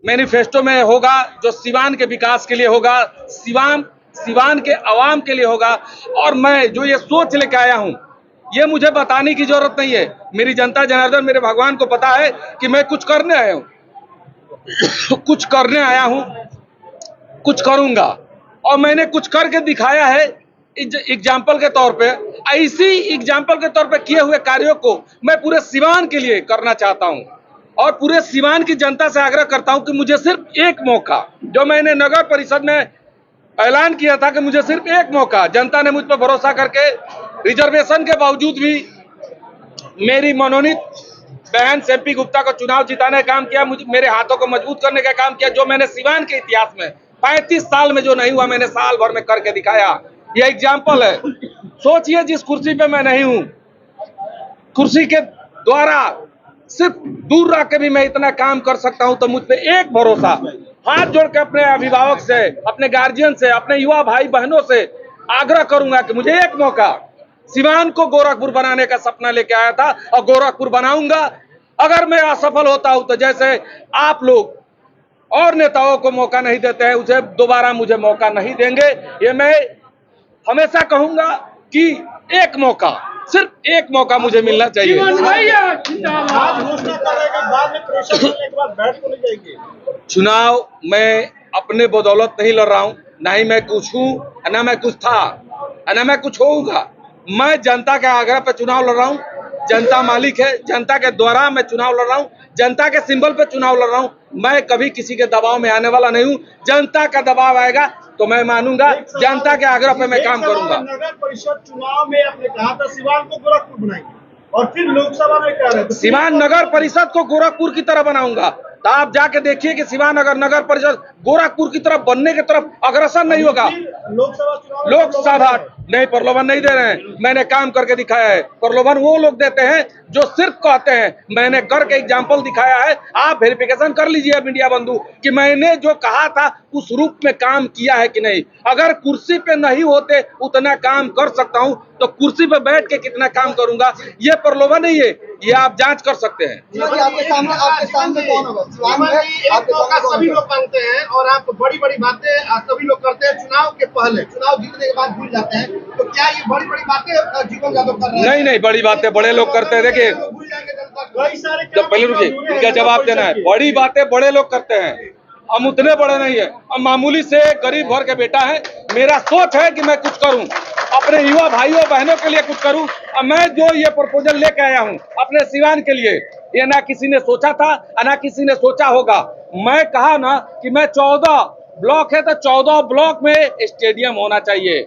Manifesto में होगा, जो सिवान के विकास के लिए होगा, सिवान के आवाम के लिए होगा। और मैं जो ये सोच लेके आया हूं, ये मुझे बताने की जरूरत नहीं है। मेरी जनता जनार्दन, मेरे भगवान को पता है कि मैं कुछ करने आया हूं कुछ करने आया हूं, कुछ करूंगा। और मैंने कुछ करके दिखाया है एग्जाम्पल के तौर पे। ऐसी एग्जाम्पल के तौर पे किए हुए कार्यों को मैं पूरे सिवान के लिए करना चाहता हूं और पूरे सिवान की जनता से आग्रह करता हूं कि मुझे सिर्फ एक मौका, जो मैंने नगर परिषद में ऐलान किया था कि मुझे सिर्फ एक मौका, जनता ने मुझ पर भरोसा करके रिजर्वेशन के बावजूद भी मेरी मनोनीत बहन सेम्पी गुप्ता को चुनाव जिताने का काम किया, मुझे मेरे हाथों को मजबूत करने का काम किया। जो मैंने सिवान के इतिहास में 35 साल में जो नहीं हुआ, मैंने साल भर में करके दिखाया। यह एग्जाम्पल है। सोचिए, जिस कुर्सी पे मैं नहीं हूं, कुर्सी के द्वारा सिर्फ दूर रह के भी मैं इतना काम कर सकता हूं, तो मुझ पे एक भरोसा, हाथ जोड़ के अपने अभिभावक से, अपने गार्जियन से, अपने युवा भाई बहनों से आग्रह करूंगा कि मुझे एक मौका, सिवान को गोरखपुर बनाने का सपना लेके आया था और गोरखपुर बनाऊंगा। अगर मैं असफल होता हूं तो जैसे आप लोग और नेताओं को मौका नहीं देते हैं, उसे दोबारा मुझे मौका नहीं देंगे। ये मैं हमेशा कहूंगा कि एक मौका, सिर्फ एक मौका मुझे मिलना चाहिए। चुनाव मैं अपने बदौलत नहीं लड़ रहा हूं, ना ही मैं कुछ हूं, ना मैं कुछ था, ना मैं कुछ होऊंगा। मैं जनता के आग्रह पे चुनाव लड़ रहा हूं। जनता मालिक है, जनता के द्वारा मैं चुनाव लड़ रहा हूं, जनता के सिंबल पे चुनाव लड़ रहा हूं। मैं कभी किसी के दबाव में आने वाला नहीं हूं। जनता का दबाव आएगा तो मैं मानूंगा, जनता के आग्रह पे मैं काम करूंगा। नगर परिषद चुनाव में आपने कहा था सिवान को गोरखपुर बनाएंगे, और फिर लोकसभा में कह रहे थे सिवान नगर परिषद को गोरखपुर की तरह बनाऊंगा। तो आप जाके देखिए कि सिवान अगर नगर परिषद गोरखपुर की तरफ बनने की तरफ अग्रसर नहीं होगा। लोकसभा नहीं, प्रलोभन नहीं दे रहे हैं, मैंने काम करके दिखाया है। प्रलोभन वो लोग देते हैं जो सिर्फ कहते हैं, मैंने करके एग्जाम्पल दिखाया है। आप वेरिफिकेशन कर लीजिए मीडिया बंधु कि मैंने जो कहा था उस रूप में काम किया है कि नहीं। अगर कुर्सी पे नहीं होते उतना काम कर सकता हूं, तो कुर्सी पे बैठ के कितना काम करूंगा, ये प्रलोभन नहीं है, ये आप जांच कर सकते हैं। आपके सामने कौन होगा? सभी लोग मांगते हैं और आप बड़ी बड़ी बातें सभी लोग करते हैं चुनाव के पहले, चुनाव जीतने के बाद भूल जाते हैं। तो क्या ये बड़ी बड़ी बातें जीवन यादव कर रहे हैं? नहीं, बड़ी बातें बड़े लोग करते हैं। देखिए, जब पहले रुकिए, इनका जवाब देना है। बड़ी बातें बड़े लोग करते हैं, हम उतने बड़े नहीं है। हम मामूली से गरीब घर के बेटा है। मेरा सोच है कि मैं कुछ करूं, अपने युवा भाइयों बहनों के लिए कुछ करूं। और मैं जो ये प्रपोजल लेके आया हूं अपने सिवान के लिए, ये ना किसी ने सोचा था ना किसी ने सोचा होगा। मैं कहा ना कि मैं 14 ब्लॉक है तो 14 ब्लॉक में स्टेडियम होना चाहिए,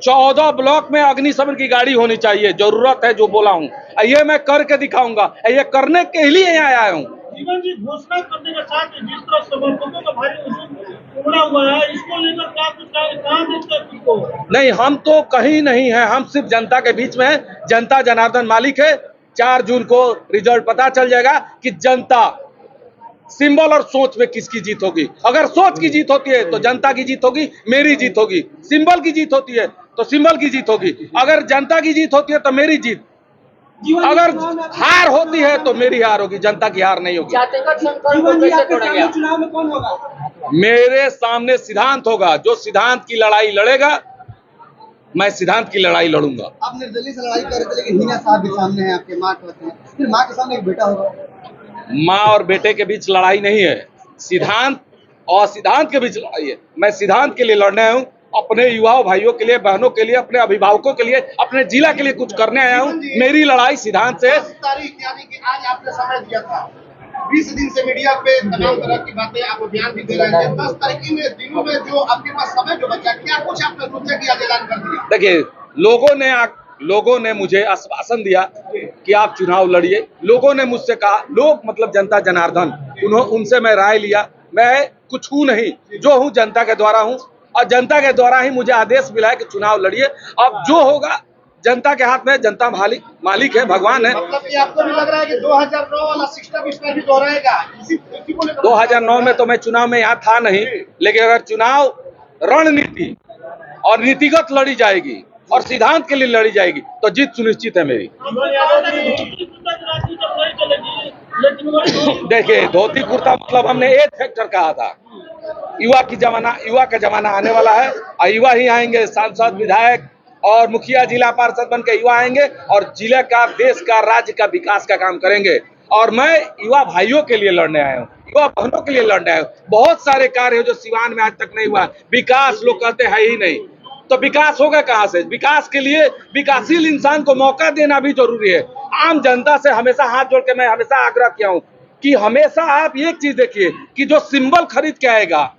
14 ब्लॉक में अग्निशमन की गाड़ी होनी चाहिए। जरूरत है जो बोला हूँ, ये मैं करके दिखाऊंगा। ये करने के लिए यहाँ आया हूँ। जीवन जी, घोषणा करने के साथ जिस तरह समर्थकों का भारी हुजूम उमड़ा हुआ है, इसको लेकर क्या कुछ कहा देखते हैं तुमको? नहीं, हम तो कहीं नहीं है, हम सिर्फ जनता के बीच में है। जनता जनार्दन मालिक है। 4 जून को रिजल्ट पता चल जाएगा कि जनता सिंबल और सोच में किसकी जीत होगी। अगर सोच की जीत होती है तो जनता की जीत होगी, मेरी जीत होगी। सिंबल की जीत होती है तो सिंबल की जीत होगी। अगर जनता की जीत होती है तो मेरी जीत, अगर हार होती है तो मेरी हार होगी, जनता की हार नहीं होगी। चुनाव में कौन होगा? मेरे सामने सिद्धांत होगा। जो सिद्धांत की लड़ाई लड़ेगा, मैं सिद्धांत की लड़ाई लड़ूंगा। आप निर्दलीय से लड़ाई कर रहे थे, लेकिन हिना साहब भी सामने हैं, आपके माँ कहते हैं, फिर माँ के सामने एक बेटा होगा। माँ और बेटे के बीच लड़ाई नहीं है, सिद्धांत और सिद्धांत के बीच लड़ाई है। मैं सिद्धांत के लिए लड़ने आया हूँ, अपने युवाओं भाइयों के लिए, बहनों के लिए, अपने अभिभावकों के लिए, अपने जिला के लिए कुछ करने आया हूँ। मेरी लड़ाई सिद्धांत से। 10 तारीख यानी कि आज आपने समय दिया था, 20 दिन से मीडिया पे तमाम तरह की बातें आप बयान भी दे रहे थे। 10 तारीख में दिनों में जो आपके पास समय जो बचा, क्या कुछ आपने सोचा कि आज ऐलान कर दिया? देखिए, लोगों ने मुझे आश्वासन दिया कि आप चुनाव लड़िए। लोगों ने मुझसे कहा, लोग मतलब जनता जनार्दन, उनसे मैं राय लिया। मैं कुछ हूँ नहीं, जो हूँ जनता के द्वारा हूँ, और जनता के द्वारा ही मुझे आदेश मिला है कि चुनाव लड़िए। अब जो होगा जनता के हाथ में, जनता मालिक है, भगवान है। मतलब कि आपको भी लग रहा है कि 2009 वाला सिस्टम इसमें भी दोहराएगा? 2009 में तो मैं चुनाव में यहाँ था नहीं, लेकिन अगर चुनाव रणनीति और नीतिगत लड़ी जाएगी और सिद्धांत के लिए लड़ी जाएगी तो जीत सुनिश्चित है मेरी। देखिए, धोती कुर्ता मतलब हमने एक फैक्टर कहा था। युवा का जमाना आने वाला है और युवा ही आएंगे, सांसद, विधायक और मुखिया, जिला पार्षद बन के युवा आएंगे और जिले का, देश का, राज्य का विकास का काम करेंगे। और मैं युवा भाइयों के लिए लड़ने आया हूँ, युवा बहनों के लिए लड़ने आया हूँ। बहुत सारे कार्य है जो सिवान में आज तक नहीं हुआ। विकास लोग कहते हैं ही नहीं, तो विकास होगा कहाँ से? विकास के लिए विकासशील इंसान को मौका देना भी जरूरी है। आम जनता से हमेशा हाथ जोड़ के मैं हमेशा आग्रह किया हूँ कि हमेशा आप एक चीज देखिए कि जो सिंबल खरीद के आएगा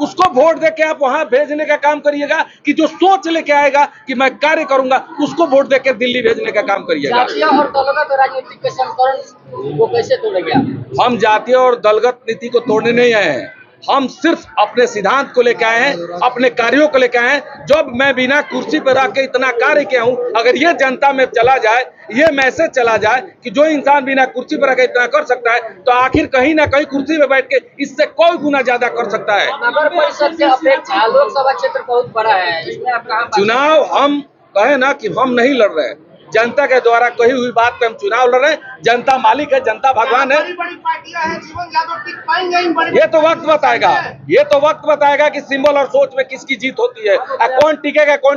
उसको वोट दे के आप वहां भेजने का काम करिएगा, कि जो सोच लेके आएगा कि मैं कार्य करूंगा उसको वोट दे के दिल्ली भेजने का काम करिएगा। जातीय और दलगत राजनीति के समीकरण को कैसे तोड़ेंगे आप? हम जातीय और दलगत नीति को तोड़ने नहीं आए हैं, हम सिर्फ अपने सिद्धांत को लेकर आए हैं, अपने कार्यों को लेकर आए हैं। जब मैं बिना कुर्सी पर रख के इतना कार्य किया हूं, अगर ये जनता में चला जाए, ये मैसेज चला जाए कि जो इंसान बिना कुर्सी पर रख के इतना कर सकता है, तो आखिर कहीं ना कहीं कुर्सी में बैठ के इससे कोई गुना ज्यादा कर सकता है। नगर परिषद की अपेक्षा लोकसभा क्षेत्र बहुत बड़ा है, इसमें आप कहां? चुनाव हम कहे ना कि हम नहीं लड़ रहे हैं, जनता के द्वारा कही हुई बात पे हम चुनाव लड़ रहे हैं। जनता मालिक है, जनता भगवान है। बड़ी पार्टियां हैं, जीवन यादव टिक पाएंगे इन बड़ी? ये तो वक्त बताएगा, ये तो वक्त बताएगा कि सिंबल और सोच में किसकी जीत होती है, कौन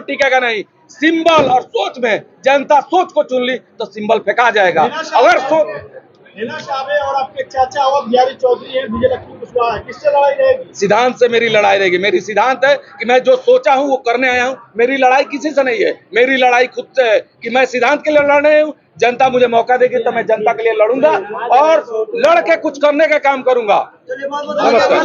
टिकेगा नहीं। सिंबल और सोच में जनता सोच को चुन ली तो सिंबल फेंका जाएगा। अगर सोच हिना शाबे और आपके चाचा और बिहारी चौधरी है, विजय लक्ष्मी कुशवाहा है, किससे लड़ाई रहेगी? सिद्धांत से मेरी लड़ाई रहेगी। मेरी सिद्धांत है कि मैं जो सोचा हूं वो करने आया हूं। मेरी लड़ाई किसी से नहीं है, मेरी लड़ाई खुद से है कि मैं सिद्धांत के लिए लड़ने हूं। जनता मुझे मौका देगी तो मैं जनता के लिए लड़ूंगा और लड़ के कुछ करने का काम करूंगा। नमस्कार।